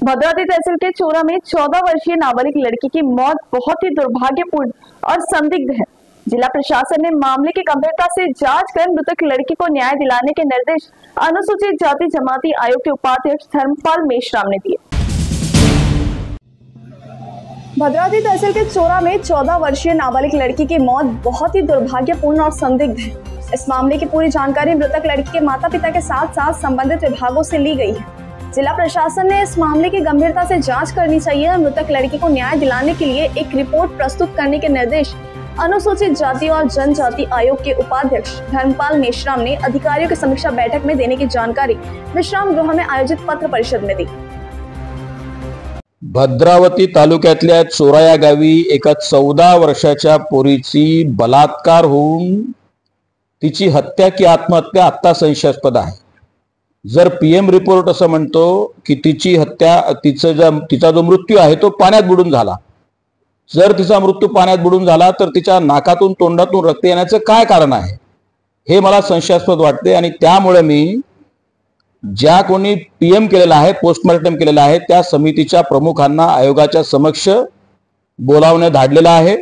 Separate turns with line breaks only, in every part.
भद्रावती तहसील के चोरा में 14 वर्षीय नाबालिग लड़की की मौत बहुत ही दुर्भाग्यपूर्ण और संदिग्ध है। जिला प्रशासन ने मामले की गंभीरता से जांच कर मृतक लड़की को न्याय दिलाने के निर्देश अनुसूचित जाति जमाती आयोग के उपाध्यक्ष धर्मपाल मेश्राम ने दिए। भद्रावती तहसील के चोरा में 14 वर्षीय नाबालिग लड़की की मौत बहुत ही दुर्भाग्यपूर्ण और संदिग्ध है। इस मामले की पूरी जानकारी मृतक लड़की के माता पिता के साथ साथ संबंधित विभागों से ली गई है। जिला प्रशासन ने इस मामले की गंभीरता से जांच करनी चाहिए और मृतक लड़की को न्याय दिलाने के लिए एक रिपोर्ट प्रस्तुत करने के निर्देश अनुसूचित जाति और जनजाति आयोग के उपाध्यक्ष धर्मपाल मेश्राम ने अधिकारियों की समीक्षा बैठक में देने की जानकारी विश्राम गृह में आयोजित पत्र परिषद में दी।
भद्रावती तालुक्यातल्या चोरा या गावी एका 14 वर्षाच्या पोरीची बलात्कार होऊन तिची हत्या की आत्महत्या आता संशयास्पद आहे। जर पीएम रिपोर्ट असं म्हणतो की तिची हत्या तिचा जो मृत्यू आहे तो पाण्यात बुडून झाला, जर तिचा मृत्यू पाण्यात बुडून झाला तर तिच्या नाकातून तोंडातून रक्त येण्याचं काय कारण आहे हे मला संशयास्पद वाटते। आणि त्यामुळे मी ज्या कोणी पीएम केलेला आहे, पोस्टमार्टम केलेला आहे, त्या समितीच्या प्रमुखांना आयोगाच्या समक्ष बोलावणे धाडलेलं आहे।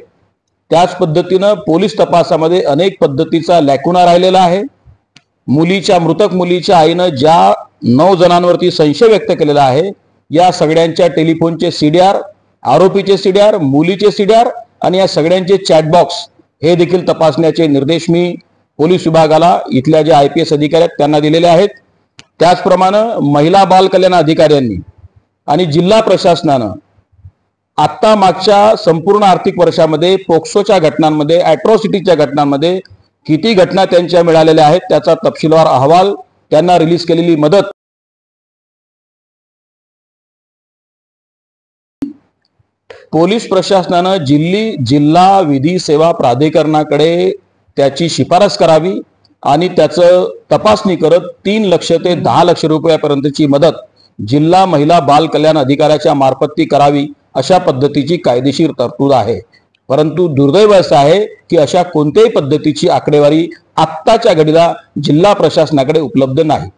त्याच पद्धतीने पोलीस तपासामध्ये अनेक पद्धतीचा लॅकुना राहिलेला आहे। मृतक मुलीच्या आईने ज्या 9 जणांवरती संशय व्यक्त केलेला आहे, या सगळ्यांच्या टेलिफोनचे सीडीआर, आरोपीचे सीडीआर, मुलीचे सीडीआर आणि या सगळ्यांचे चॅटबॉक्स हे देखील तपासण्याचे निर्देश मी पोलीस विभागाला इथल्या जे आयपीएस अधिकारी आहेत त्यांना दिलेले आहेत। त्याचप्रमाणे महिला बाल कल्याण अधिकाऱ्यांनी आणि जिल्हा प्रशासनाने आता मागच्या संपूर्ण आर्थिक वर्षामध्ये पोक्सोच्या घटनांमध्ये, अॅट्रॉसिटीच्या घटनांमध्ये किती घटना त्यांच्या मिळालेल्या आहेत त्याचा तपशीलवार अहवाल, त्यांना रिलीज केलेली मदत, पोलीस प्रशासनाने जिल्हा विधी सेवा प्राधिकरणाकडे त्याची शिफारस करावी आणि त्याचं तपासणी करत 3 लाख ते 10 लाख रुपयापर्यंतची मदत जिल्हा महिला बाल कल्याण अधिकाऱ्याच्या मार्फत ती करावी, अशा पद्धतीची कायदेशीर तरतूद आहे। परंतु दुर्दैव असं आहे की अशा कोणत्याही पद्धतीची आकडेवारी आत्ताच्या घडीला जिल्हा प्रशासनाकडे उपलब्ध नाही।